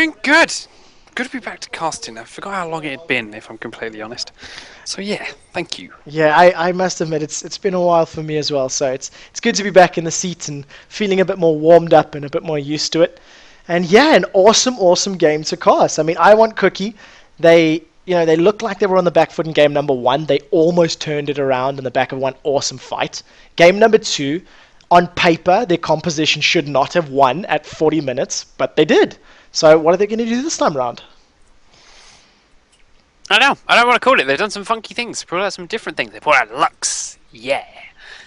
Doing good. Good to be back to casting. I forgot how long it had been, if I'm completely honest. So yeah, thank you. Yeah, I must admit it's been a while for me as well. So it's good to be back in the seat and feeling a bit more warmed up and a bit more used to it. And yeah, an awesome game to cast. I mean, IWantCookie, they looked like they were on the back foot in game number 1. They almost turned it around in the back of one awesome fight. Game number 2, on paper, their composition should not have won at 40 minutes, but they did. So what are they going to do this time around? I don't want to call it. They've done some funky things. They brought out some different things. They brought out Lux. Yeah.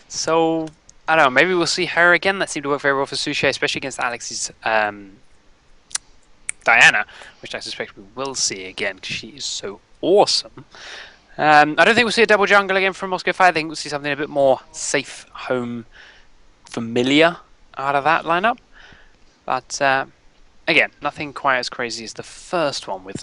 So, I don't know. Maybe we'll see her again. That seemed to work very well for Sushi, especially against Alex's Diana, which I suspect we will see again because she is so awesome. I don't think we'll see a double jungle again from Moscow 5. I think we'll see something a bit more safe, home, familiar out of that lineup. But, again, nothing quite as crazy as the first one with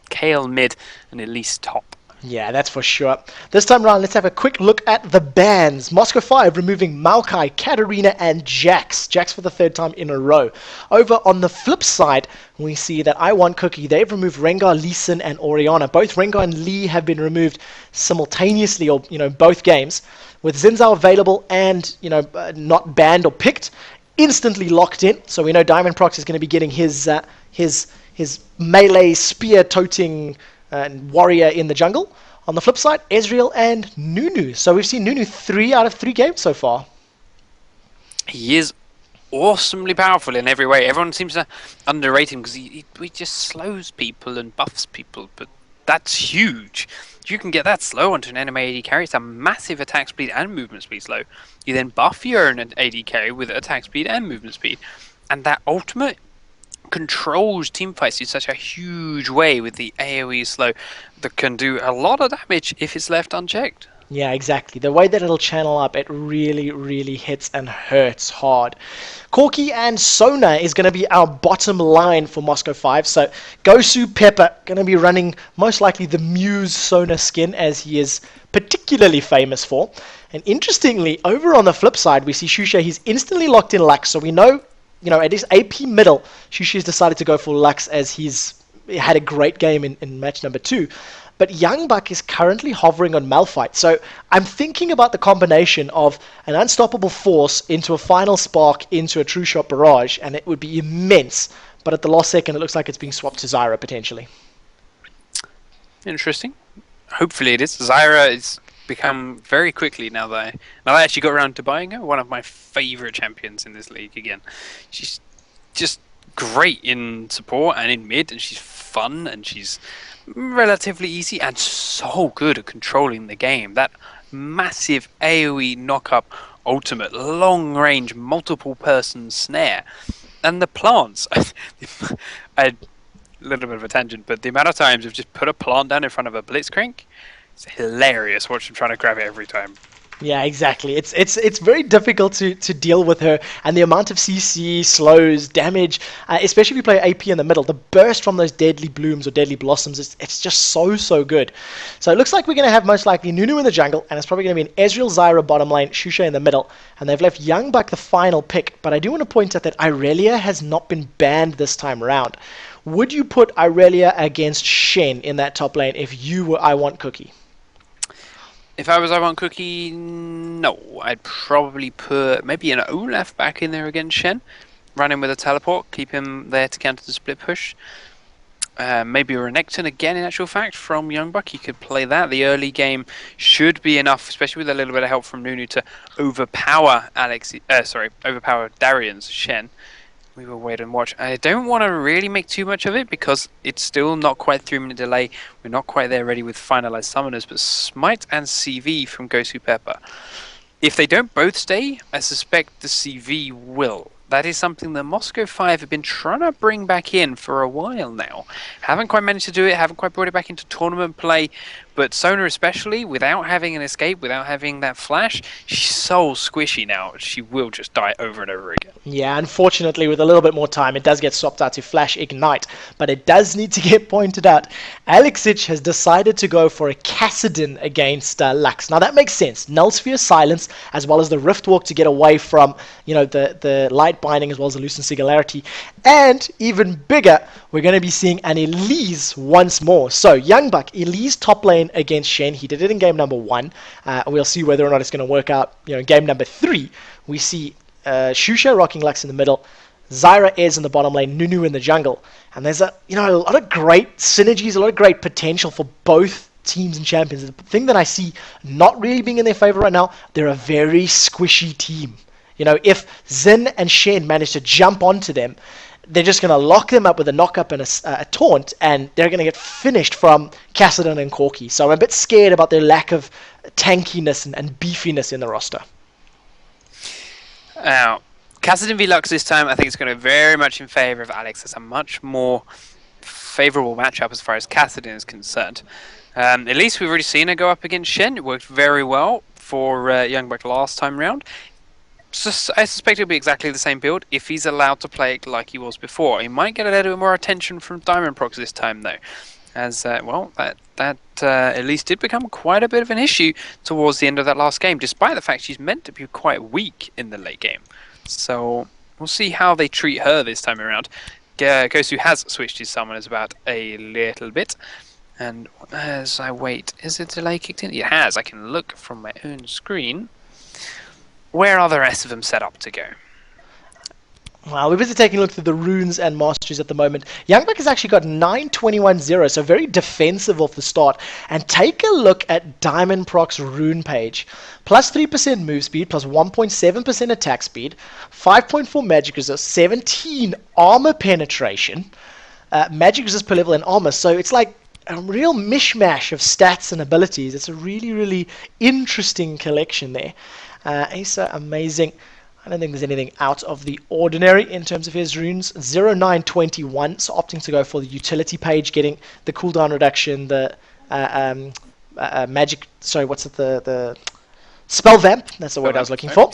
Kale mid and Elise top. Yeah, that's for sure. This time around, let's have a quick look at the bans. Moscow 5 removing Maokai, Katarina, and Jax. Jax for the 3rd time in a row. Over on the flip side, we see that IWantCookie, they've removed Regnar, Elise, and Orianna. Both Regnar and Lee have been removed simultaneously, or both games, with Xin'Zhao available and not banned or picked, instantly locked in. So we know Diamond Prox is going to be getting his melee spear-toting warrior in the jungle. On the flip side, Ezreal and Nunu. So we've seen Nunu 3 out of 3 games so far. He is awesomely powerful in every way. Everyone seems to underrate him because he just slows people and buffs people, but that's huge. You can get that slow onto an enemy AD carry. It's a massive attack speed and movement speed slow. You then buff your own AD carry with attack speed and movement speed. And that ultimate controls teamfights in such a huge way with the AoE slow that can do a lot of damage if it's left unchecked. Yeah, exactly. The way that it'll channel up, it really hits and hurts hard. Corki and Sona is going to be our bottom line for Moscow 5. So Gosu Pepper going to be running most likely the Muse Sona skin, as he is particularly famous for. And interestingly, over on the flip side, we see Shusha. He's instantly locked in Lux, so we know at his AP middle, Shushi's decided to go for Lux as he's had a great game in match number 2. But Young Buck is currently hovering on Malphite. So I'm thinking about the combination of an unstoppable force into a final spark into a true shot barrage, and it would be immense. But at the last second, it looks like it's being swapped to Zyra potentially. Interesting. Hopefully it is. Zyra is become very quickly now that I actually got around to buying her. One of my favourite champions in this league again. She's just great in support and in mid, and she's fun and she's relatively easy and so good at controlling the game. That massive AoE knock-up ultimate, long range, multiple person snare. And the plants. A little bit of a tangent, but the amount of times I've just put a plant down in front of a Blitzcrank, it's hilarious. Watch them trying to grab it every time. Yeah, exactly. It's very difficult to deal with her, and the amount of CC, slows, damage, especially if you play AP in the middle, the burst from those deadly blooms or deadly blossoms, it's just so good. So it looks like we're going to have most likely Nunu in the jungle, and it's probably going to be an Ezreal Zyra bottom lane, Shusha in the middle, and they've left Young Buck the final pick. But I do want to point out that Irelia has not been banned this time around. Would you put Irelia against Shen in that top lane if you were IWantCookie? If I was IWantCookie, no. I'd probably put maybe an Olaf back in there against Shen. Run him with a teleport, keep him there to counter the split push. Maybe a Renekton again, in actual fact, from Young Buck. You could play that. The early game should be enough, especially with a little bit of help from Nunu, to overpower overpower Darian's Shen. We will wait and watch. I don't want to really make too much of it because it's still not quite 3-minute delay. We're not quite there ready with finalized summoners, but Smite and CV from Gosu Pepper. If they don't both stay, I suspect the CV will. That is something that Moscow 5 have been trying to bring back in for a while now. Haven't quite managed to do it, haven't quite brought it back into tournament play, but Sona especially, without having an escape, without having that flash, she's so squishy now, she will just die over and over again. Yeah, unfortunately, with a little bit more time, it does get swapped out to Flash Ignite, but it does need to get pointed out. Alexich has decided to go for a Kassadin against Lux. Now, that makes sense. Null Sphere Silence, as well as the Rift Walk to get away from, the light light binding as well as the Lucent Singularity. And even bigger, we're going to be seeing an Elise once more. So Young Buck, Elise top lane against Shen. He did it in game number 1. We'll see whether or not it's going to work out. In game number 3, we see Shusha rocking Lux in the middle, Zyra is in the bottom lane, Nunu in the jungle. And there's a lot of great synergies, a lot of great potential for both teams and champions. The thing that I see not really being in their favor right now, they're a very squishy team. If Xin and Shen manage to jump onto them, they're just going to lock them up with a knock-up and a taunt, and they're going to get finished from Kassadin and Corki. So I'm a bit scared about their lack of tankiness and beefiness in the roster. Kassadin v Lux this time, I think it's going to be very much in favor of Alex. It's a much more favorable matchup as far as Kassadin is concerned. At least we've already seen her go up against Shen. It worked very well for Young Buck last time round. I suspect it'll be exactly the same build if he's allowed to play it like he was before. He might get a little bit more attention from DiamondProx this time, though, as that Elise did become quite a bit of an issue towards the end of that last game, despite the fact she's meant to be quite weak in the late game. So we'll see how they treat her this time around. Gosu has switched his summoners about a little bit, and as I wait, is the delay kicked in? It has. I can look from my own screen. Where are the rest of them set up to go? Wow, we're busy taking a look through the runes and masteries at the moment. Young Buck has actually got 9-21-0, so very defensive off the start. And take a look at DiamondProx rune page. Plus 3% move speed, plus 1.7% attack speed, 5.4 magic resist, 17 armor penetration, magic resist per level and armor. So it's like a real mishmash of stats and abilities. It's a really, really interesting collection there. Asa, amazing. I don't think there's anything out of the ordinary in terms of his runes. 0921, so opting to go for the utility page, getting the cooldown reduction, the magic, sorry, what's it, the spell vamp, that's the word I was looking for.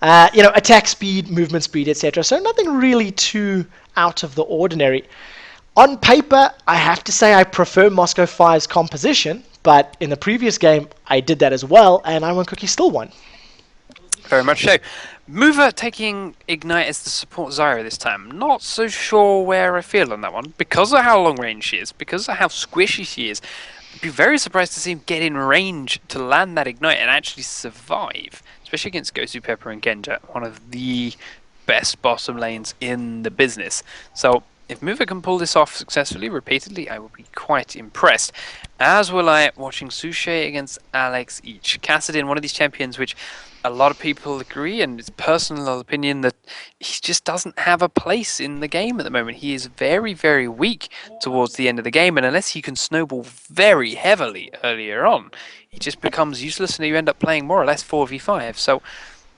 Attack speed, movement speed, etc. So nothing really too out of the ordinary. On paper, I have to say I prefer Moscow 5's composition, but in the previous game, I did that as well, and IWantCookie still won. Very much so. Mover taking Ignite as the support Zyra this time. Not so sure where I feel on that one. Because of how long range she is, because of how squishy she is, I'd be very surprised to see him get in range to land that Ignite and actually survive. Especially against Gosu, Pepper and Genja, one of the best bottom lanes in the business. So if Mover can pull this off successfully, repeatedly, I will be quite impressed. As will I watching Suche against Alex each. Kassadin, one of these champions which a lot of people agree, and it's personal opinion, that he just doesn't have a place in the game at the moment. He is very, very weak towards the end of the game, and unless he can snowball very heavily earlier on, he just becomes useless and you end up playing more or less 4v5. So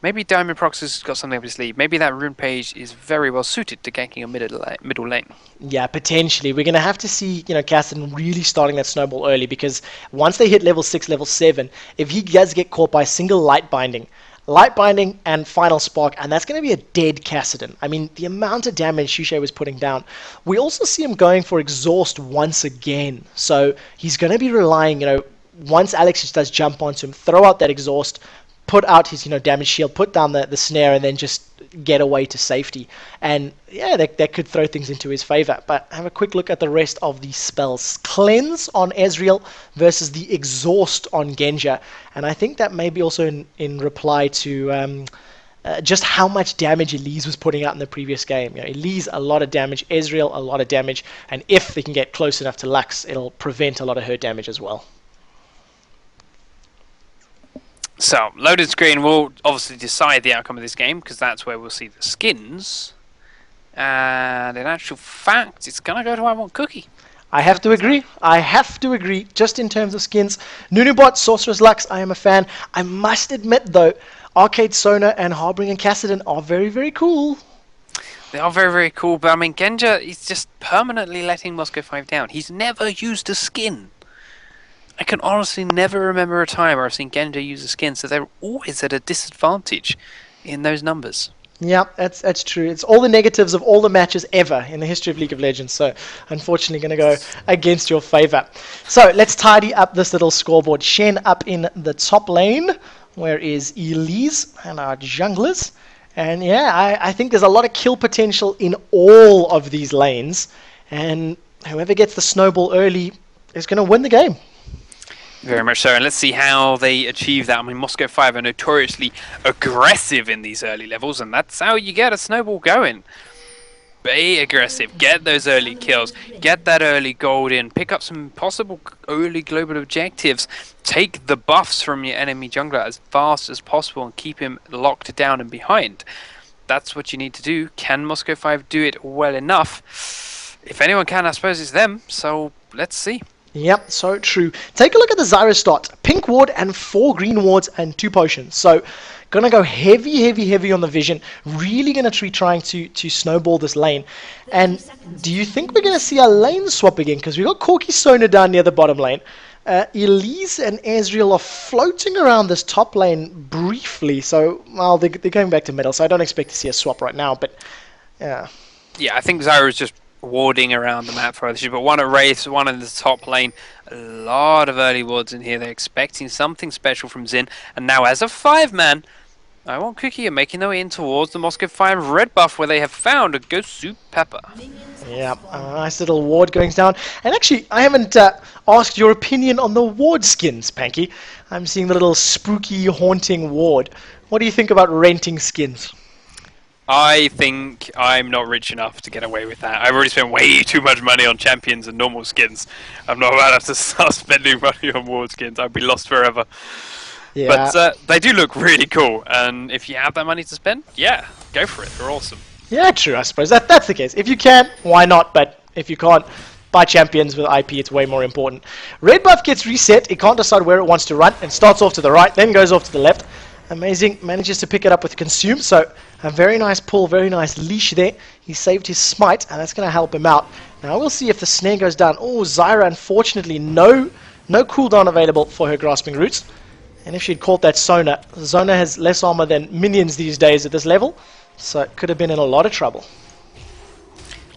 maybe DiamondProx has got something up his sleeve. Maybe that rune page is very well suited to ganking a middle lane. Yeah, potentially. We're going to have to see, Kassadin really starting that snowball early, because once they hit level 6, level 7, if he does get caught by a single light binding and final spark, and that's going to be a dead Kassadin. I mean, the amount of damage Shushe was putting down. We also see him going for exhaust once again. So he's going to be relying, once Alex just does jump onto him, throw out that exhaust, put out his damage shield, put down the snare, and then just get away to safety. And yeah, that could throw things into his favor. But have a quick look at the rest of the spells. Cleanse on Ezreal versus the Exhaust on Genja. And I think that may be also in reply to just how much damage Elise was putting out in the previous game. Elise, a lot of damage. Ezreal, a lot of damage. And if they can get close enough to Lux, it'll prevent a lot of her damage as well. So, loaded screen will obviously decide the outcome of this game, because that's where we'll see the skins. And in actual fact, it's going to go to IWantCookie. I have to agree. Just in terms of skins, Nunubot, Sorcerer's Lux, I am a fan. I must admit, though, Arcade Sona and Harbinger and Kassadin are very, very cool. They are very, very cool, but I mean, Genja is just permanently letting Moscow 5 down. He's never used a skin. I can honestly never remember a time where I've seen Genja use a skin, so they're always at a disadvantage in those numbers. Yeah, that's true. It's all the negatives of all the matches ever in the history of League of Legends, so unfortunately going to go against your favor. So let's tidy up this little scoreboard. Shen up in the top lane. Where is Elise and our junglers? And yeah, I think there's a lot of kill potential in all of these lanes. And whoever gets the snowball early is going to win the game. Very much so, and let's see how they achieve that. I mean, Moscow 5 are notoriously aggressive in these early levels, and that's how you get a snowball going. Be aggressive, get those early kills, get that early gold in, pick up some possible early global objectives, take the buffs from your enemy jungler as fast as possible and keep him locked down and behind. That's what you need to do. Can Moscow 5 do it well enough? If anyone can, I suppose it's them, so let's see. Yep, so true. Take a look at the Zyra start. Pink ward and 4 green wards and 2 potions. So, gonna go heavy on the vision. Really gonna trying to snowball this lane. And do you think we're gonna see a lane swap again? Because we got Corki Sona down near the bottom lane. Elise and Ezreal are floating around this top lane briefly. So, well, they're going back to middle. So I don't expect to see a swap right now. But, yeah. Yeah, I think Zyra is just warding around the map for others, but one at Wraith, one in the top lane. A lot of early wards in here. They're expecting something special from Xin, and now as a 5-man, IWantCookie are making their way in towards the Moscow 5 red buff, where they have found a Ghost Soup Pepper. Yeah, a nice little ward going down. And actually, I haven't asked your opinion on the ward skins, Panky. I'm seeing the little spooky, haunting ward. What do you think about renting skins? I think I'm not rich enough to get away with that. I've already spent way too much money on champions and normal skins. I'm not about to have to start spending money on ward skins. I'd be lost forever. Yeah. But they do look really cool, and if you have that money to spend, yeah, go for it. They're awesome. Yeah, true, I suppose. That's the case. If you can, why not? But if you can't, buy champions with IP, it's way more important. Red buff gets reset. It can't decide where it wants to run, and starts off to the right, then goes off to the left. Amazing, manages to pick it up with Consume, so a very nice pull, very nice leash there. He saved his smite, and that's going to help him out. Now we'll see if the snare goes down. Oh, Zyra, unfortunately, no cooldown available for her grasping roots. And if she'd caught that Sona has less armor than minions these days at this level, so it could have been in a lot of trouble.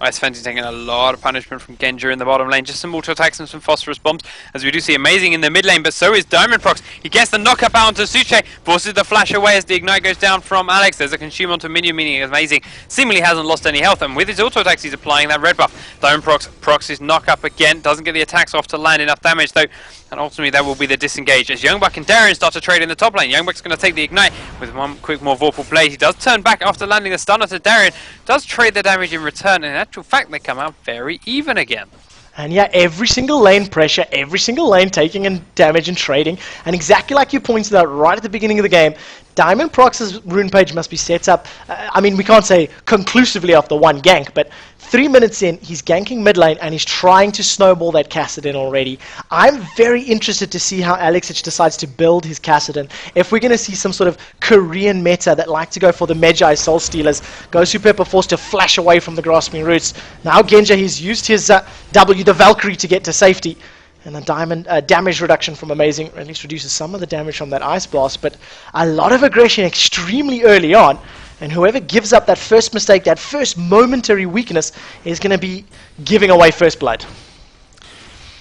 Ice Fancy taking a lot of punishment from Genja in the bottom lane. Just some auto attacks and some phosphorus bombs, as we do see Amazing in the mid lane, but so is DiamondProx. He gets the knockup out onto Suche, forces the flash away as the ignite goes down from Alex. There's a consume onto minion, meaning Amazing seemingly hasn't lost any health, and with his auto attacks he's applying that red buff. DiamondProx procs his knockup again, doesn't get the attacks off to land enough damage though, and ultimately that will be the disengage as Youngbuck and Darren start to trade in the top lane. Youngbuck's going to take the ignite with one quick more Vorpal play. He does turn back after landing a stunner to Darren, does trade the damage in return, and in actual fact they come out very even again. And yeah, every single lane pressure, every single lane taking and damage and trading. And exactly like you pointed out right at the beginning of the game, DiamondProx's rune page must be set up, I mean, we can't say conclusively after one gank, but 3 minutes in, he's ganking mid lane and he's trying to snowball that Kassadin already. I'm very interested to see how Alexich decides to build his Kassadin. If we're going to see some sort of Korean meta that like to go for the Magi Soul Stealers, Gosu Pepper forced to flash away from the grasping roots. Now Genja, he's used his W, the Valkyrie, to get to safety. And the diamond damage reduction from Amazing at least reduces some of the damage from that Ice Blast, but a lot of aggression extremely early on. And whoever gives up that first mistake, that first momentary weakness, is going to be giving away first blood.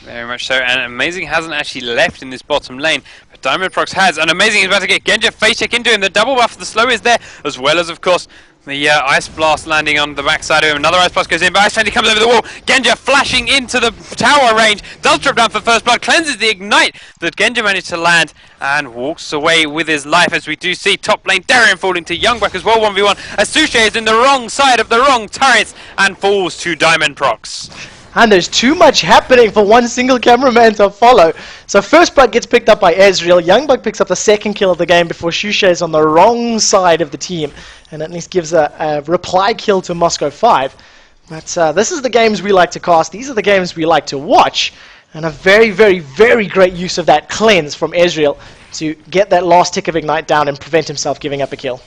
Very much so, and Amazing hasn't actually left in this bottom lane, but DiamondProx has, and Amazing is about to get Genja face check into him. The double buff, the slow is there, as well as, of course, the Ice Blast landing on the backside of him. Another Ice Blast goes in, but Ice Fancy comes over the wall. Genja flashing into the tower range, does drop down for first blood, cleanses the ignite that Genja managed to land, and walks away with his life, as we do see top lane Darren falling to Youngbuck as well, 1v1. Asuche is in the wrong side of the wrong turrets, and falls to DiamondProx. And there's too much happening for one single cameraman to follow. So first blood gets picked up by Ezreal. Youngbuck picks up the second kill of the game before Shusha is on the wrong side of the team. And at least gives a reply kill to Moscow 5. But this is the games we like to cast. These are the games we like to watch. And a very, very, very great use of that cleanse from Ezreal to get that last tick of ignite down and prevent himself giving up a kill.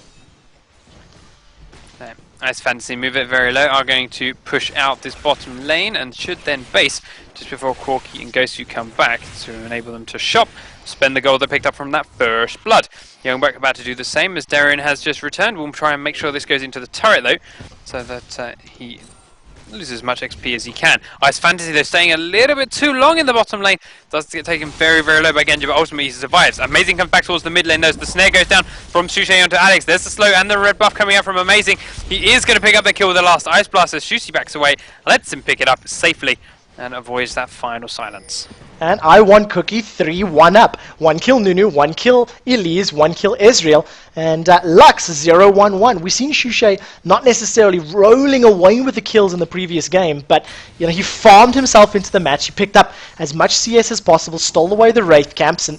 Ice Fantasy move it very low, are going to push out this bottom lane and should then base just before Corki and Gosu come back to enable them to shop, spend the gold they picked up from that first blood. Youngbuck about to do the same as Darren has just returned. We'll try and make sure this goes into the turret though, so that he lose as much XP as he can. Ice Fantasy, they're staying a little bit too long in the bottom lane. Does get taken very, very low by Genji, but ultimately he survives. Amazing comes back towards the mid lane, though. The snare goes down from Sushi onto Alex. There's the slow and the red buff coming out from Amazing. He is going to pick up the kill with the last Ice Blast as Sushi backs away, lets him pick it up safely, and avoids that final silence. And IWantCookie 3-1 up. 1 kill Nunu, 1 kill Elise, 1 kill Ezreal, and Lux 0-1-1. We've seen Shushay not necessarily rolling away with the kills in the previous game, but he farmed himself into the match. He picked up as much CS as possible, stole away the Wraith camps, and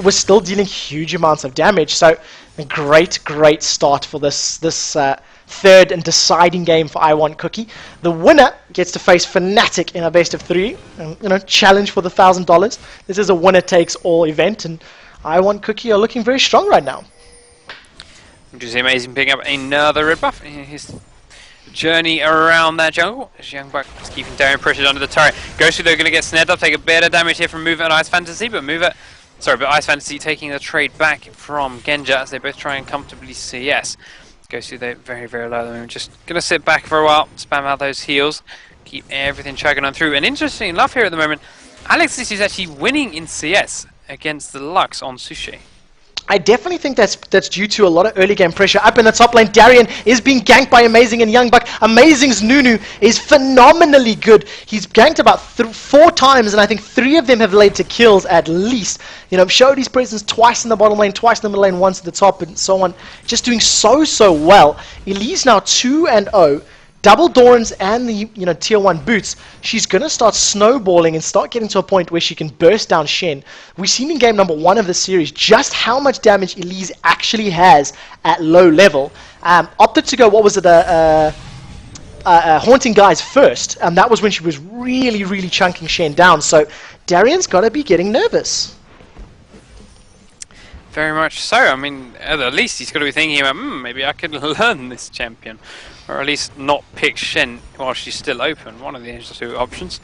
was still dealing huge amounts of damage. So a great start for this third and deciding game for IWantCookie. The winner gets to face Fnatic in a best of 3, and, challenge for the $1,000. This is a winner-takes-all event, and IWantCookie are looking very strong right now. Which is amazing, picking up another red buff in his journey around that jungle. As YoungBuck is keeping Darien pressured under the turret. Ghosty, they're going to get snared up, take a better damage here from Mover and Ice Fantasy, but Ice Fantasy taking the trade back from Genja as they both try and comfortably CS. Goes through there very, very low at the moment. Just going to sit back for a while, spam out those heals, keep everything chugging on through. And interesting enough here at the moment, Alex is actually winning in CS against the Lux on Sushi. I definitely think that's due to a lot of early game pressure. Up in the top lane, Darien is being ganked by Amazing and YoungBuck. Amazing's Nunu is phenomenally good. He's ganked about 4 times, and I think 3 of them have led to kills at least. Showed his presence twice in the bottom lane, twice in the middle lane, once at the top, and so on. Just doing so well. Elise now 2-0. Double Dorans and the tier 1 boots. She's going to start snowballing and start getting to a point where she can burst down Shen. We've seen in game number 1 of the series just how much damage Elise actually has at low level. Opted to go, what was it, Haunting Guys first, and that was when she was really chunking Shen down. So Darian's got to be getting nervous. Very much so. I mean, at least he's got to be thinking about, maybe I could learn this champion. Or at least not pick Shen while she's still open. One of the 2 options.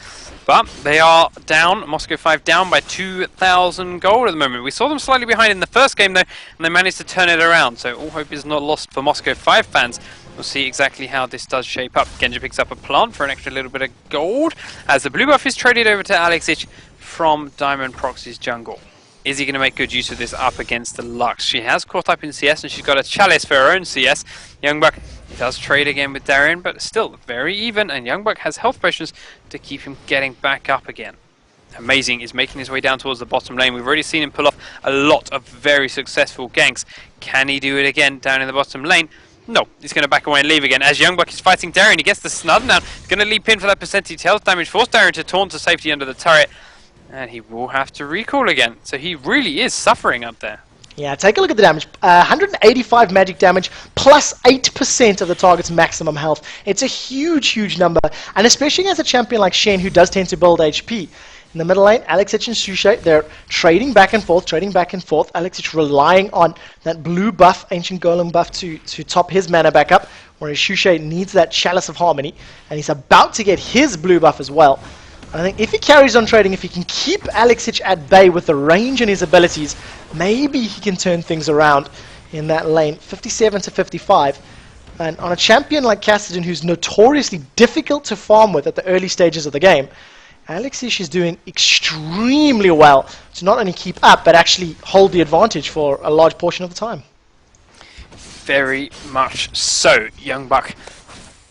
But they are down. Moscow 5 down by 2,000 gold at the moment. We saw them slightly behind in the first game, though, and they managed to turn it around. So all hope is not lost for Moscow 5 fans. We'll see exactly how this does shape up. Genji picks up a plant for an extra little bit of gold, as the blue buff is traded over to Alexic from Diamond Proxy's jungle. Is he going to make good use of this up against the Lux? She has caught up in CS, and she's got a chalice for her own CS. YoungBuck does trade again with Darien, but still very even, and YoungBuck has health potions to keep him getting back up again. Amazing is making his way down towards the bottom lane. We've already seen him pull off a lot of very successful ganks. Can he do it again down in the bottom lane? No, he's going to back away and leave again. As YoungBuck is fighting Darien, he gets the snub down. He's going to leap in for that percentage health damage, force Darien to taunt to safety under the turret. And he will have to recall again. So he really is suffering up there. Yeah, take a look at the damage. 185 magic damage, plus 8% of the target's maximum health. It's a huge number. And especially as a champion like Shen, who does tend to build HP. In the middle lane, Alexic and Sushi, they're trading back and forth. Alexic relying on that blue buff, Ancient Golem buff, to top his mana back up. Whereas Sushi needs that Chalice of Harmony. And he's about to get his blue buff as well. I think if he carries on trading, if he can keep Alexic at bay with the range and his abilities, maybe he can turn things around in that lane. 57 to 55. And on a champion like Kassadin, who's notoriously difficult to farm with at the early stages of the game, Alexic is doing extremely well to not only keep up, but actually hold the advantage for a large portion of the time. Very much so, YoungBuck.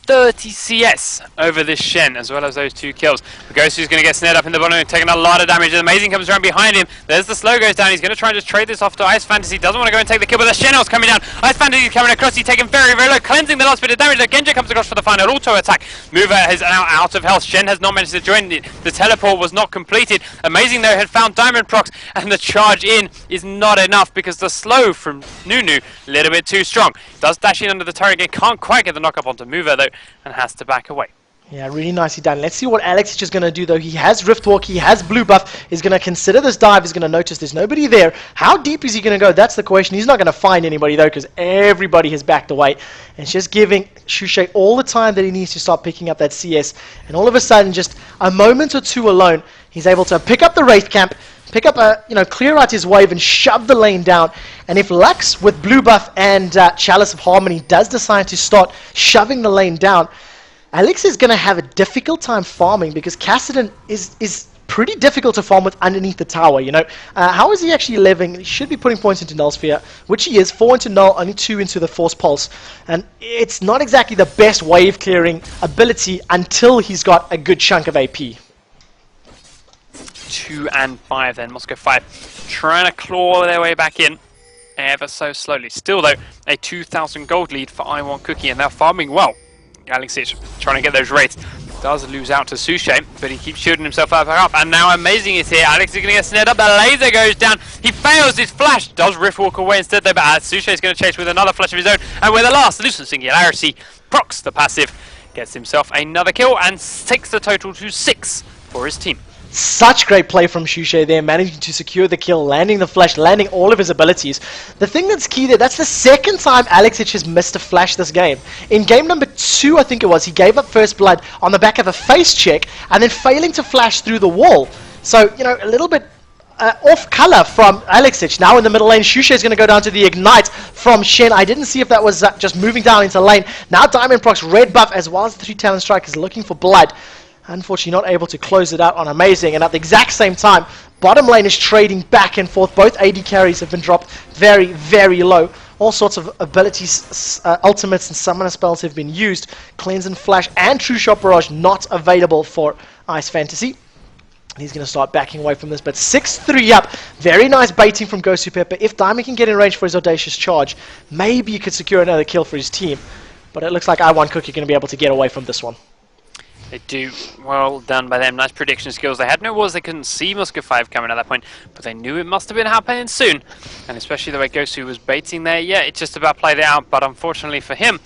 30 CS over this Shen, as well as those 2 kills. The Ghost is going to get snared up in the bottom and taking a lot of damage. Amazing comes around behind him. There's the slow goes down. He's going to try and just trade this off to Ice Fantasy. Doesn't want to go and take the kill, but the Shen is coming down. Ice Fantasy is coming across. He's taking very low, cleansing the last bit of damage. The Genji comes across for the final auto attack. Mover is now out of health. Shen has not managed to join. The teleport was not completed. Amazing, though, had found Diamond Procs, and the charge in is not enough because the slow from Nunu, a little bit too strong. Does dash in under the turret again. Can't quite get the knock up onto Mover, though, and has to back away. Yeah, really nicely done. Let's see what Alexic is going to do, though. He has Rift Walk, he has Blue Buff. He's going to consider this dive. He's going to notice there's nobody there. How deep is he going to go? That's the question. He's not going to find anybody, though, because everybody has backed away. And it's just giving Shushay all the time that he needs to start picking up that CS. And all of a sudden, just a moment or 2 alone, he's able to pick up the Wraith Camp, pick up clear out his wave and shove the lane down. And if Lux with Blue Buff and Chalice of Harmony does decide to start shoving the lane down, Alex is going to have a difficult time farming because Kassadin is pretty difficult to farm with underneath the tower, you know. How is he actually living? He should be putting points into Null Sphere, which he is. 4 into Null, only 2 into the Force Pulse. And it's not exactly the best wave clearing ability until he's got a good chunk of AP. 2 and 5 then, Moscow 5 trying to claw their way back in ever so slowly. Still though, a 2,000 gold lead for IWantCookie, and they're farming well. Alexic trying to get those raids. Does lose out to Suche, but he keeps shooting himself up, and now Amazing is here. Alex is going to get snared up, the laser goes down, he fails his flash, does Rift walk away instead though, but Suche is going to chase with another flash of his own, and with the last Lucent Singularity, procs the passive, gets himself another kill, and takes the total to 6 for his team. Such great play from Suche there, managing to secure the kill, landing the flash, landing all of his abilities. The thing that's key there, that's the second time Alexic has missed a flash this game. In game number 2, I think it was, he gave up first blood on the back of a face check, and then failing to flash through the wall. So, you know, a little bit off color from Alexic. Now in the middle lane, Suche is going to go down to the Ignite from Shen. I didn't see if that was just moving down into lane. Now Diamond procs red buff as well as the 3 talent strikers looking for blood. Unfortunately not able to close it out on Amazing, and at the exact same time bottom lane is trading back and forth. Both AD carries have been dropped very, very low. All sorts of abilities, ultimates and summoner spells have been used. Cleanse and Flash and True Shot Barrage not available for Ice Fantasy. He's going to start backing away from this, but 6-3 up. Very nice baiting from Gosu Pepper. If Diamond can get in range for his Audacious Charge, maybe he could secure another kill for his team. But it looks like IWantCookie are going to be able to get away from this one. They do. Well done by them. Nice prediction skills. They had no walls. They couldn't see Moscow 5 coming at that point, but they knew it must have been happening soon. And especially the way Gosu was baiting there, yeah, it just about played it out. But unfortunately for him,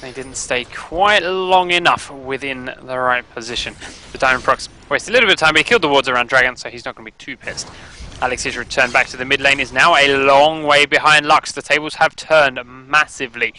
they didn't stay quite long enough within the right position. The Diamond procs wasted a little bit of time, but he killed the wards around Dragon, so he's not going to be too pissed. Alex's return back to the mid lane is now a long way behind Lux. The tables have turned massively,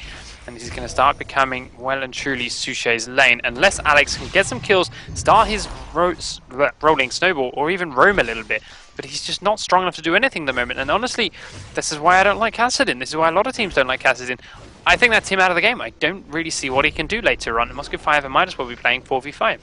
and this is going to start becoming well and truly Suche's lane. Unless Alex can get some kills, start his rolling snowball, or even roam a little bit. But he's just not strong enough to do anything at the moment. And honestly, this is why I don't like Kassadin. This is why a lot of teams don't like Kassadin. I think that's him out of the game. I don't really see what he can do later on. Moscow 5 might as well be playing 4v5.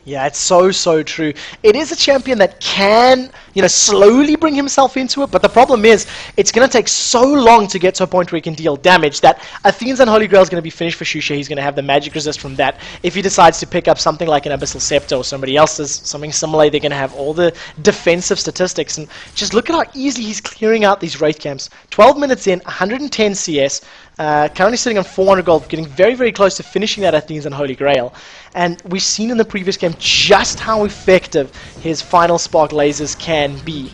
Yeah, it's so true. It is a champion that can, you know, slowly bring himself into it, but the problem is, it's going to take so long to get to a point where he can deal damage that Athene's and Holy Grail is going to be finished for Suche. He's going to have the magic resist from that. If he decides to pick up something like an Abyssal Scepter or somebody else's, something similar, they're going to have all the defensive statistics. And just look at how easily he's clearing out these Wraith camps. 12 minutes in, 110 CS, currently sitting on 400 gold, getting very, very close to finishing that Athene's and Holy Grail. And we've seen in the previous game just how effective his final spark lasers can be.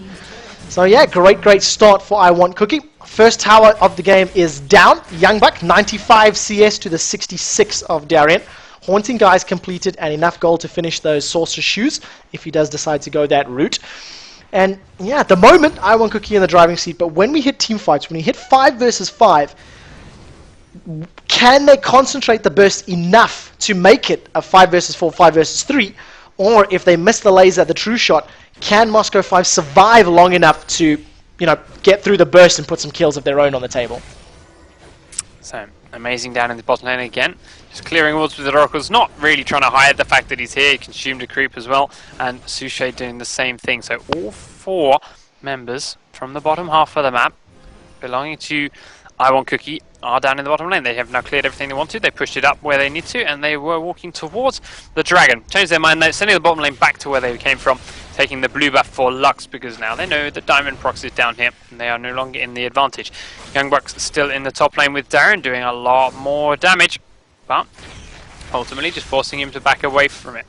So yeah, great start for IWantCookie. First tower of the game is down. Young Buck, 95 CS to the 66 of Darien. Haunting Guys completed and enough gold to finish those Sorcerer's Shoes if he does decide to go that route. And yeah, at the moment, IWantCookie in the driving seat, but when we hit team fights, when we hit 5 versus 5, can they concentrate the burst enough to make it a 5 versus 4, 5 versus 3? Or if they miss the laser, the true shot, can Moscow 5 survive long enough to, you know, get through the burst and put some kills of their own on the table? So, Amazing down in the bottom lane again. Just clearing wards with the Oracles, not really trying to hide the fact that he's here. He consumed a creep as well. And Suche doing the same thing. So all 4 members from the bottom half of the map belonging to IWantCookie are down in the bottom lane. They have now cleared everything they want to. They pushed it up where they need to, and they were walking towards the Dragon. Changed their mind, they're sending the bottom lane back to where they came from, taking the blue buff for Lux, because now they know that Diamond procs is down here, and they are no longer in the advantage. Young Bucks still in the top lane with Darren, doing a lot more damage, but ultimately just forcing him to back away from it.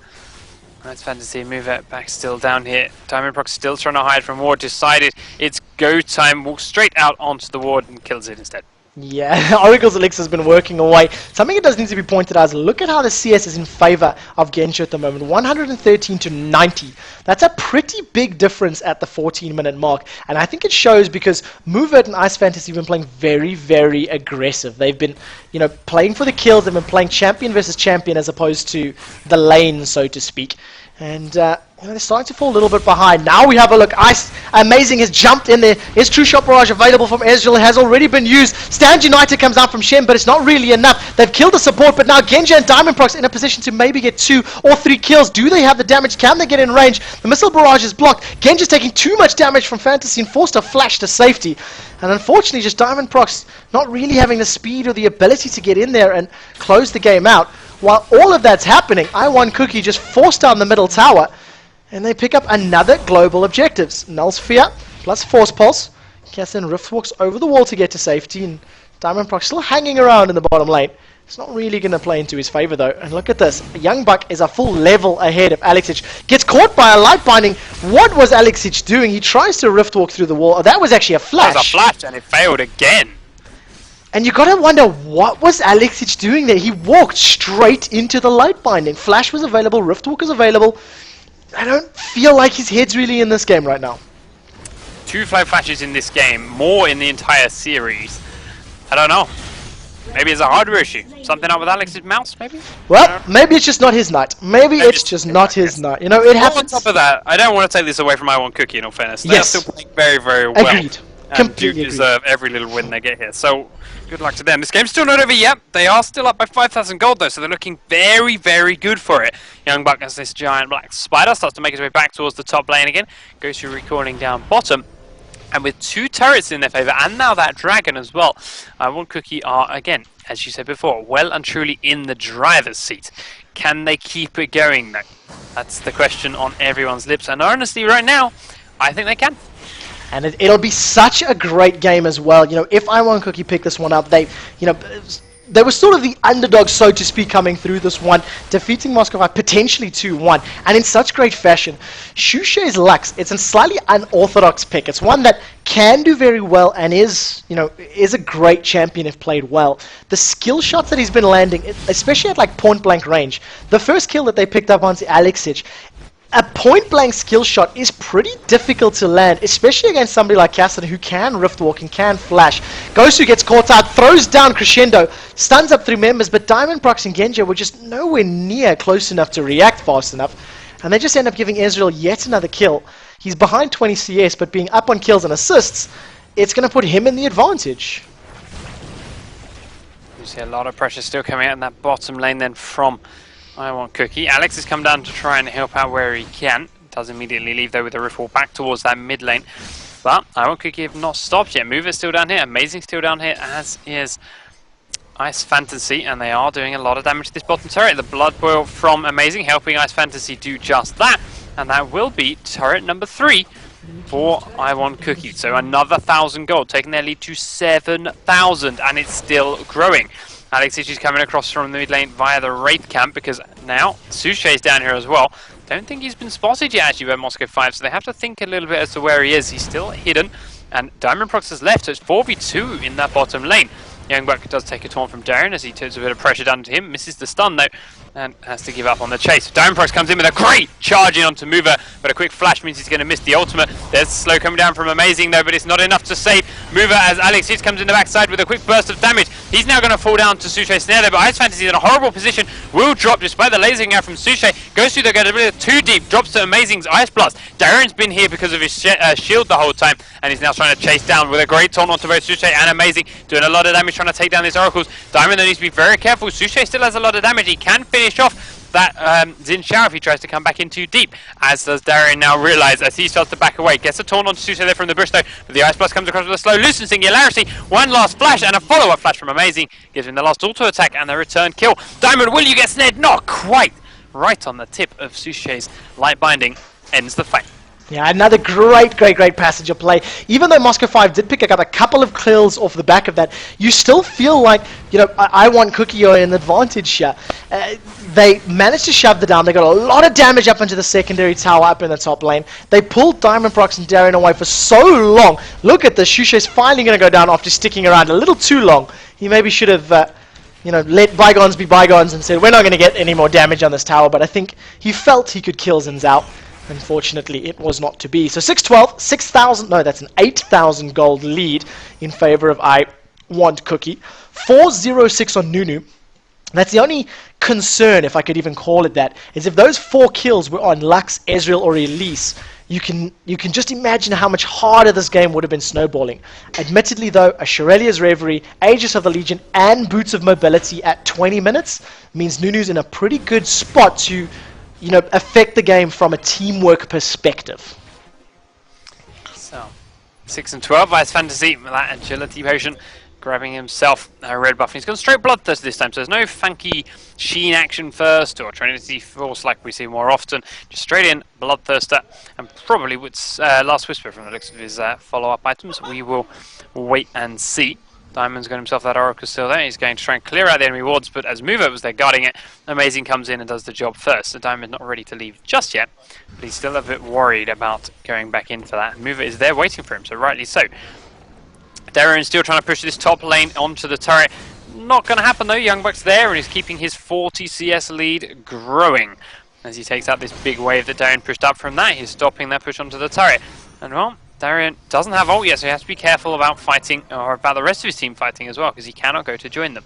That's Fantasy, move it back still down here. Diamond proc still trying to hide from ward, decided it's go time, walks straight out onto the ward and kills it instead. Yeah, Oracle's Elixir has been working away. Something that does need to be pointed out is look at how the CS is in favor of Genshin at the moment. 113 to 90. That's a pretty big difference at the 14-minute mark. And I think it shows because Movert and Ice Fantasy have been playing very, very aggressive. They've been, you know, playing for the kills. They've been playing champion versus champion as opposed to the lane, so to speak. And they're starting to fall a little bit behind. Now we have a look. Ice Amazing has jumped in there. Is True Shot Barrage available from Ezreal? It has already been used. Stand United comes out from Shen, but it's not really enough. They've killed the support, but now Genji and DiamondProx in a position to maybe get 2 or 3 kills. Do they have the damage? Can they get in range? The Missile Barrage is blocked. Genji's taking too much damage from Fantasy and forced to flash to safety. And unfortunately, just DiamondProx not really having the speed or the ability to get in there and close the game out. While all of that's happening, IWantCookie just forced down the middle tower, and they pick up another global objectives. Null Sphere plus Force Pulse. Kassadin Rift walks over the wall to get to safety, and DiamondProx still hanging around in the bottom lane. It's not really going to play into his favor though. And look at this. Young Buck is a full level ahead of Alexic. Gets caught by a light binding. What was Alexic doing? He tries to Rift walk through the wall. Oh, that was actually a flash. That was a flash, and it failed again. And you gotta wonder, what was Alexic doing there? He walked straight into the light binding. Flash was available, Rift Walk is available. I don't feel like his head's really in this game right now. 2 flag flashes in this game, more in the entire series. I don't know. Maybe it's a hardware issue. Something up with Alex's mouse, maybe? Well, maybe it's just not his night. Maybe it's just not his night. You know, it happens. On top of that, I don't want to take this away from IWantCookie in all fairness. They are still playing very, very well. Agreed. And Completely do deserve every little win they get here. So, good luck to them. This game's still not over yet. They are still up by 5,000 gold though, so they're looking very, very good for it. Young Buck as this giant black spider starts to make his way back towards the top lane again. Goes through recalling down bottom. And with 2 turrets in their favour, and now that dragon as well, IWantCookie are, again, as you said before, well and truly in the driver's seat. Can they keep it going though? That's the question on everyone's lips. And honestly, right now, I think they can. And it'll be such a great game as well. You know, if IWantCookie pick this one up, they were sort of the underdog, so to speak, coming through this one, defeating Moscow potentially 2-1, and in such great fashion. Xin'Zhao's Lux, it's a slightly unorthodox pick. It's one that can do very well and is a great champion if played well. The skill shots that he's been landing, especially at like point blank range, the first kill that they picked up onto Alexic, a point-blank skill shot is pretty difficult to land, especially against somebody like Kassadin who can rift walk and can flash. Gosu gets caught out, throws down Crescendo, stuns up 3 members, but DiamondProx and Genji were just nowhere near close enough to react fast enough, and they just end up giving Ezreal yet another kill. He's behind 20 CS, but being up on kills and assists, it's going to put him in the advantage. You see a lot of pressure still coming out in that bottom lane then from IWantCookie. Alex has come down to try and help out where he can. Does immediately leave though with a riffle back towards that mid lane. But IWantCookie have not stopped yet. Mover's still down here. Amazing still down here, as is Ice Fantasy. And they are doing a lot of damage to this bottom turret. The Blood Boil from Amazing helping Ice Fantasy do just that. And that will be turret number 3 for IWantCookie. So another 1,000 gold, taking their lead to 7,000. And it's still growing. Alexic is coming across from the mid lane via the Wraith camp because now Sushay's down here as well. Don't think he's been spotted yet actually by Moscow 5, so they have to think a little bit as to where he is. He's still hidden, and DiamondProx has left, so it's 4v2 in that bottom lane. Young Buck does take a taunt from Darren as he turns a bit of pressure down to him, misses the stun though, and has to give up on the chase. DiamondProx comes in with a great charge in onto Mover, but a quick flash means he's going to miss the ultimate. There's slow coming down from Amazing though, but it's not enough to save Mover as Alexic comes in the backside with a quick burst of damage. He's now going to fall down to Sushay's snare there, but Ice Fantasy is in a horrible position, will drop despite the lasering out from Sushay. Goes through the get a bit too deep, drops to Amazing's Ice Blast. Darren's been here because of his shield the whole time, and he's now trying to chase down with a great taunt onto both Sushay and Amazing, doing a lot of damage trying to take down these oracles. Diamond though needs to be very careful. Sushay still has a lot of damage. He can finish off that Xin'Zhao if he tries to come back in too deep, as does Darren now realise as he starts to back away. Gets a taunt onto Sushay there from the bush though, but the Ice Blast comes across with a slow loosen Singularity. One last flash and a follow-up flash from Amazing gives him the last auto attack and the return kill. Diamond, will you get snared? Not quite! Right on the tip of Sushay's light binding ends the fight. Yeah, another great passenger play. Even though Moscow 5 did pick up a couple of kills off the back of that, you still feel like, IWantCookie are in advantage here. They managed to shove the down. They got a lot of damage up into the secondary tower up in the top lane. They pulled DiamondProx and Darren away for so long. Look at this. Xin'Zhao's finally going to go down after sticking around a little too long. He maybe should have let bygones be bygones and said, we're not going to get any more damage on this tower. But I think he felt he could kill Xin'Zhao. Unfortunately, it was not to be. So 6-12, 6,000, no, that's an 8,000 gold lead in favor of IWantCookie. 4-0-6 on Nunu. That's the only concern, if I could even call it that, is if those 4 kills were on Lux, Ezreal, or Elise, you can just imagine how much harder this game would have been snowballing. Admittedly, though, a Shirelia's Reverie, Aegis of the Legion, and Boots of Mobility at 20 minutes means Nunu's in a pretty good spot to, affect the game from a teamwork perspective. So, 6 and 12 Ice Fantasy with that agility potion. Grabbing himself a red buff. He's gone straight Bloodthirster this time, so there's no funky Sheen action first or Trinity Force like we see more often. Just straight in, Bloodthirster, and probably with Last Whisper from the looks of his follow-up items. We will wait and see. Diamond's got himself that Oracle still there. He's going to try and clear out the enemy wards, but as Mover was there guarding it, Amazing comes in and does the job first. So Diamond's not ready to leave just yet, but he's still a bit worried about going back in for that. Mover is there waiting for him, so rightly so. Darren's still trying to push this top lane onto the turret. Not going to happen though. Youngbuck's there and he's keeping his 40 CS lead growing as he takes out this big wave that Darren pushed up from that. He's stopping that push onto the turret. And well, Darren doesn't have ult yet, so he has to be careful about fighting, or about the rest of his team fighting as well, because he cannot go to join them.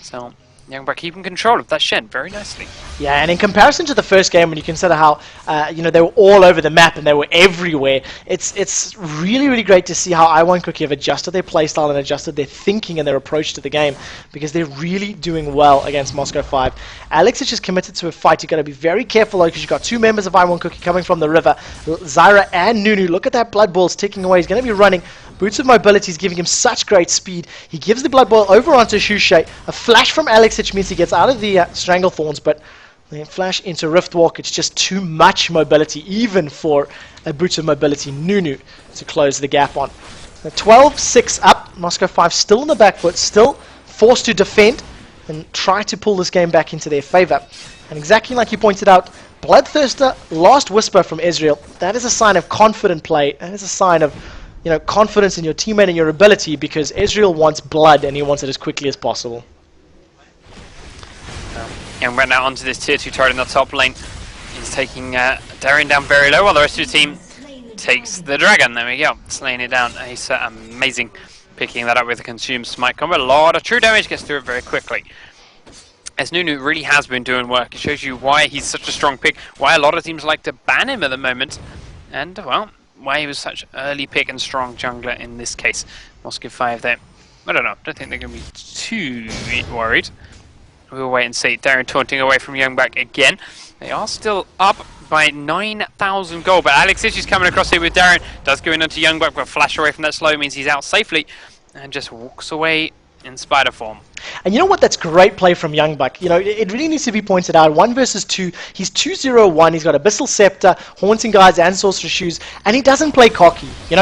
So Youngbuck keeping control of that Shen very nicely. Yeah, and in comparison to the first game, when you consider how they were all over the map and they were everywhere, it's really, really great to see how IWantCookie have adjusted their playstyle and adjusted their thinking and their approach to the game, because they're really doing well against Moscow 5. Alex is just committed to a fight. You've got to be very careful though, because you've got 2 members of IWantCookie coming from the river, Zyra and Nunu. Look at that Blood Ball's ticking away. He's going to be running. Boots of Mobility is giving him such great speed. He gives the Blood Boil over onto Shushay. A flash from Alex, which means he gets out of the Stranglethorns, but then flash into Riftwalk. It's just too much mobility, even for a Boots of Mobility Nunu to close the gap on. 12-6 up. Moscow 5 still in the back foot, still forced to defend and try to pull this game back into their favor. And exactly like you pointed out, Bloodthirster, Last Whisper from Ezreal. That is a sign of confident play. That is a sign of confidence in your teammate and your ability, because Ezreal wants blood and he wants it as quickly as possible. And we're now onto this tier 2 turret in the top lane. He's taking Darren down very low while the rest of the team takes the dragon. There we go, slaying it down. He's amazing picking that up with the consumed smite combo. A lot of true damage, gets through it very quickly. As Nunu really has been doing work. It shows you why he's such a strong pick, why a lot of teams like to ban him at the moment, and well, why he was such an early pick and strong jungler in this case. Moscow 5 there. I don't know, don't think they're going to be too worried. We'll wait and see. Darren taunting away from Youngback again. They are still up by 9,000 gold, but Alex is just coming across here with Darren. Does go in onto Youngback, but flash away from that slow means he's out safely and just walks away in spider form. And you know what? That's great play from Youngbuck. It really needs to be pointed out. 1 versus 2. He's 2-0-1. He's got Abyssal Scepter, Haunting Guards, and Sorcerer's Shoes, and he doesn't play cocky. He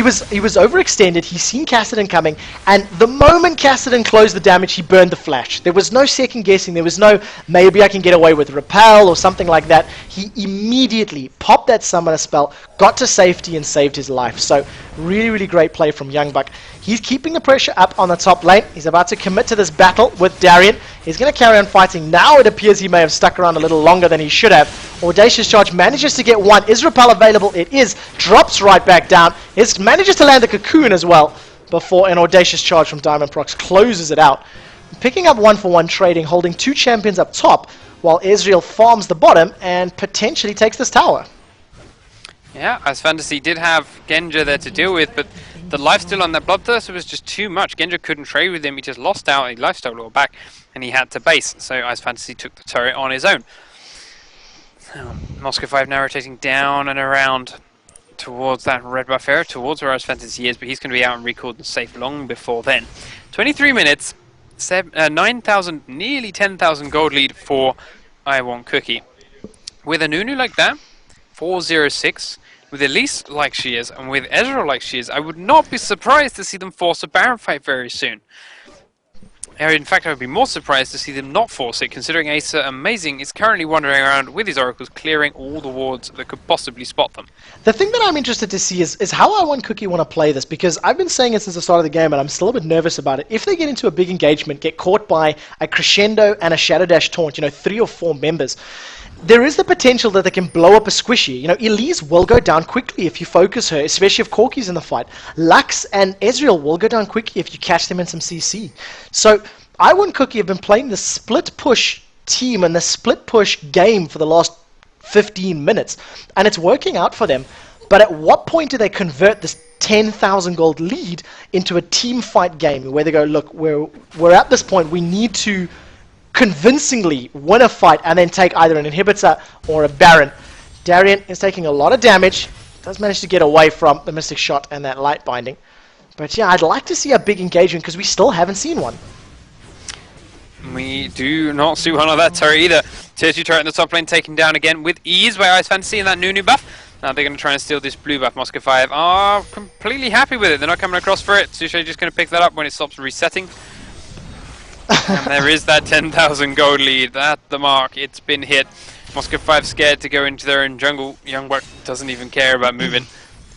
was overextended. He's seen Kassadin coming, and the moment Kassadin closed the damage, he burned the flash. There was no second guessing. There was no maybe I can get away with repel or something like that. He immediately popped that summoner spell, got to safety, and saved his life. So really, really great play from Youngbuck. He's keeping the pressure up on the top lane. He's about to commit to this battle with Darien. He's going to carry on fighting. Now it appears he may have stuck around a little longer than he should have. Audacious Charge manages to get 1. Is repel available? It is. Drops right back down. It manages to land the cocoon as well before an Audacious Charge from Diamond Prox closes it out. Picking up 1-for-1 trading, holding 2 champions up top, while Ezreal farms the bottom and potentially takes this tower. Yeah, as Fantasy did have Genja there to deal with, but the lifesteal on that Bloodthirster was just too much. Genja couldn't trade with him, he just lost out, he lifesteal all back, and he had to base. So Ice Fantasy took the turret on his own. Moscow 5 now rotating down and around towards that red buff area, towards where Ice Fantasy is, but he's going to be out and recalled and safe long before then. 23 minutes, 9,000, nearly 10,000 gold lead for IWantCookie. With a Nunu like that, 4-0-6, with Elise like she is, and with Ezreal like she is, I would not be surprised to see them force a Baron fight very soon. In fact, I would be more surprised to see them not force it, considering Asa Amazing is currently wandering around with his oracles, clearing all the wards that could possibly spot them. The thing that I'm interested to see is how IWantCookie want to play this, because I've been saying it since the start of the game, and I'm still a bit nervous about it. If they get into a big engagement, get caught by a Crescendo and a Shadow Dash taunt, 3 or 4 members, there is the potential that they can blow up a squishy. Elise will go down quickly if you focus her, especially if Corki's in the fight. Lux and Ezreal will go down quickly if you catch them in some CC. So IWantCookie have been playing the split push team and the split push game for the last 15 minutes, and it's working out for them. But at what point do they convert this 10,000 gold lead into a team fight game where they go, look, we're at this point, we need to convincingly win a fight and then take either an inhibitor or a Baron. Darien is taking a lot of damage, does manage to get away from the Mystic Shot and that light binding. But yeah, I'd like to see a big engagement because we still haven't seen one. We do not see one of that turret either. Tier 2 turret in the top lane taken down again with ease by Ice Fantasy and that Nunu buff. Now they're going to try and steal this blue buff. Moscow 5 are completely happy with it. They're not coming across for it. Sushi just going to pick that up when it stops resetting. And there is that 10,000 gold lead. At the mark, it's been hit. Moscow 5 scared to go into their own jungle. Youngbuck doesn't even care about moving.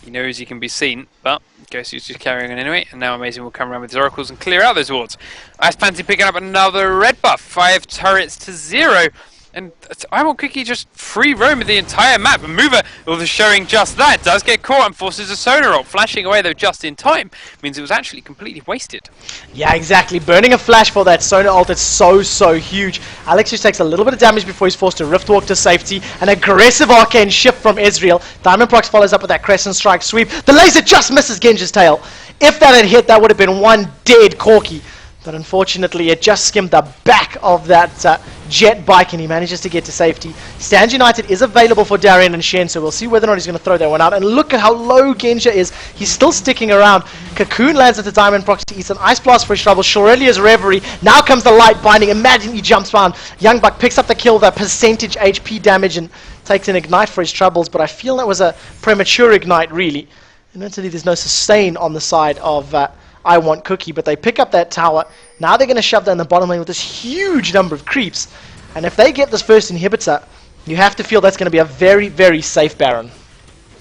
He knows he can be seen, but Gosu's just carrying on anyway. And now Amazing will come around with his oracles and clear out those wards. Ice Pansy picking up another red buff. 5 turrets to 0. And IWantCookie just free roaming the entire map. And Mover, although showing just that, does get caught and forces a Sona ult. Flashing away though just in time means it was actually completely wasted. Yeah, exactly. Burning a flash for that Sona ult is so huge. Alex just takes a little bit of damage before he's forced to Rift Walk to safety. An aggressive arcane shift from Ezreal. Diamond Prox follows up with that Crescent Strike sweep. The laser just misses Genji's tail. If that had hit, that would have been one dead Corki. But unfortunately, it just skimmed the back of that jet bike and he manages to get to safety. Stand United is available for Darien and Shen, so we'll see whether or not he's going to throw that one out. And look at how low Genja is. He's still sticking around. Cocoon lands at the Diamond Prox to eat an Ice Blast for his trouble. Shurelia's Reverie. Now comes the light binding. Imagine he jumps around. Youngbuck picks up the kill, the percentage HP damage, and takes an Ignite for his troubles. But I feel that was a premature Ignite, really. And actually, there's no sustain on the side of IWantCookie, but they pick up that tower. Now they're going to shove that in the bottom lane with this huge number of creeps. And if they get this first inhibitor, you have to feel that's going to be a very safe Baron.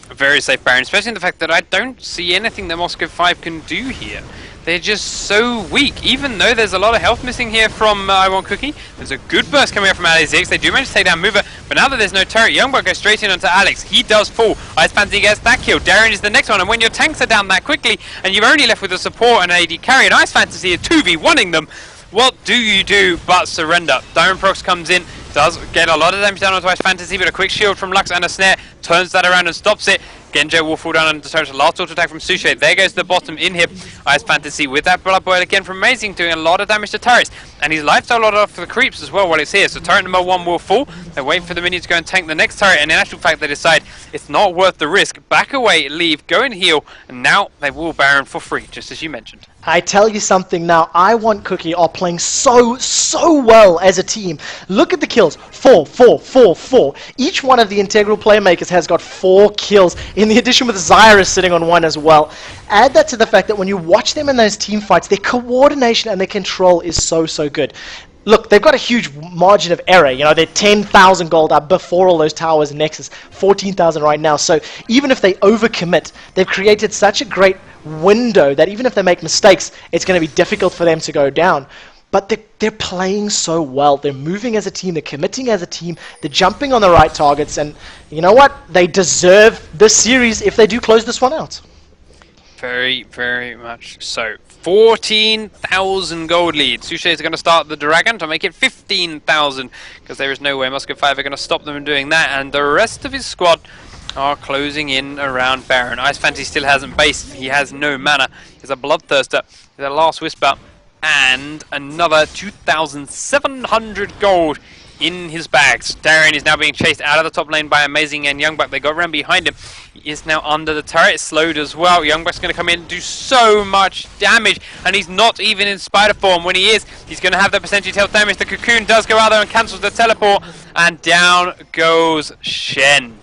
A very safe Baron, especially in the fact that I don't see anything that Moscow 5 can do here. They're just so weak, even though there's a lot of health missing here from IWantCookie. There's a good burst coming up from Elise. They do manage to take down Mover, but now that there's no turret, Youngbuck goes straight in onto Alex. He does fall. Ice Pansy gets that kill. Darren is the next one, and when your tanks are down that quickly, and you're only left with a support and AD carry, and Ice Fantasy are 2v1ing them, what do you do but surrender? Diamond Prox comes in, does get a lot of damage down onto Ice Fantasy, but a quick shield from Lux and a snare turns that around and stops it. Genjo will fall down under the turret. Last auto attack from Sushi. There goes the bottom inhib. Ice Fantasy with that Blood Boil again from Amazing, doing a lot of damage to turrets. And he's lifed a lot off the creeps as well while it's here. So turret number 1 will fall. They wait for the minion to go and tank the next turret. And in actual fact, they decide it's not worth the risk. Back away, leave, go and heal. And now they will Baron for free, just as you mentioned. I tell you something now, IWantCookie are playing so well as a team. Look at the kills. 4, 4, 4, 4. Each one of the integral playmakers has got 4 kills, in the addition with Zyra sitting on 1 as well. Add that to the fact that when you watch them in those team fights, their coordination and their control is so good. Look, they've got a huge margin of error. You know, they're 10,000 gold up before all those towers and Nexus, 14,000 right now. So even if they overcommit, they've created such a great window that even if they make mistakes, it's going to be difficult for them to go down. But they're playing so well. They're moving as a team. They're committing as a team. They're jumping on the right targets. And you know what? They deserve this series if they do close this one out. Very much so. 14,000 gold lead. Sushi is going to start the Dragon to make it 15,000 because there is no way Moscow 5 are going to stop them from doing that. And the rest of his squad are closing in around Baron. Ice Fantasy still hasn't based. He has no mana. He's a Bloodthirster. He's a Last Whisper. And another 2,700 gold in his bags. Darren is now being chased out of the top lane by Amazing and Youngbuck. They got around behind him. He is now under the turret, slowed as well. Youngbuck's going to come in and do so much damage, and he's not even in spider form. When he is, he's going to have the percentage health damage. The cocoon does go out there and cancels the teleport, and down goes Shen.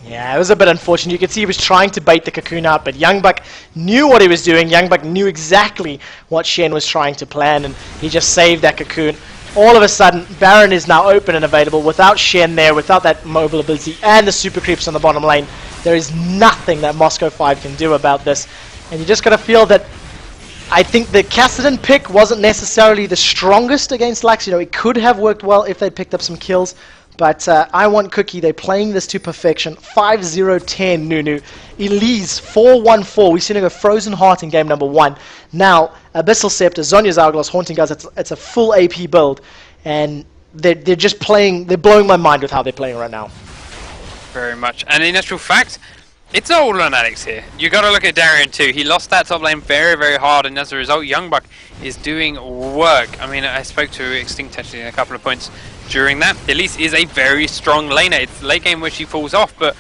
Yeah, it was a bit unfortunate. You could see he was trying to bait the cocoon out, but Youngbuck knew what he was doing. Youngbuck knew exactly what Shen was trying to plan, and he just saved that cocoon. All of a sudden, Baron is now open and available without Shen there, without that mobile ability, and the super creeps on the bottom lane. There is nothing that Moscow 5 can do about this, and you just got to feel that I think the Kassadin pick wasn't necessarily the strongest against Lux. You know, it could have worked well if they'd picked up some kills, But IWantCookie, they're playing this to perfection. 5-0-10 Nunu. Elise 4-1-4. We've seen her go Frozen Heart in game number 1. Now, Abyssal Scepter, Zhonya's Hourglass, Haunting Guards, it's a full AP build. And they're just playing, they're blowing my mind with how they're playing right now. Very much. And in actual fact, it's all on Alex here. You got to look at Darien too. He lost that top lane very, very hard, and as a result, Youngbuck is doing work. I mean, I spoke to Extinct actually in a couple of points during that. Elise is a very strong laner. It's late game where she falls off, but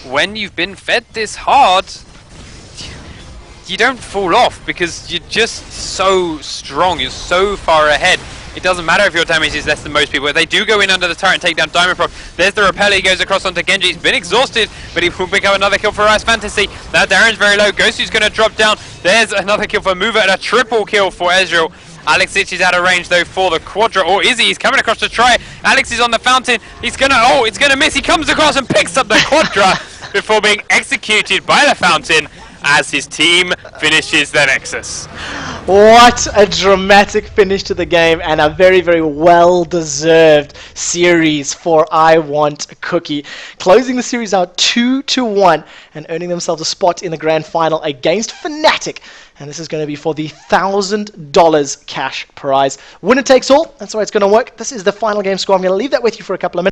when you've been fed this hard, you don't fall off because you're just so strong. You're so far ahead. It doesn't matter if your damage is less than most people. They do go in under the turret and take down Diamond Frog. There's the repel. He goes across onto Genji. He's been exhausted, but he will pick up another kill for Rise Fantasy. Now Darren's very low. Ghostu's going to drop down. There's another kill for Mover and a triple kill for Ezreal. Alex is out of range though for the Quadra, or is he? He's coming across to try. Alex is on the fountain. He's gonna, oh, it's gonna miss. He comes across and picks up the Quadra before being executed by the fountain as his team finishes the Nexus. What a dramatic finish to the game, and a very, very well-deserved series for IWantCookie. Closing the series out 2-1 and earning themselves a spot in the grand final against Fnatic. And this is going to be for the $1,000 cash prize. Winner takes all. That's the way it's going to work. This is the final game score. I'm going to leave that with you for a couple of minutes.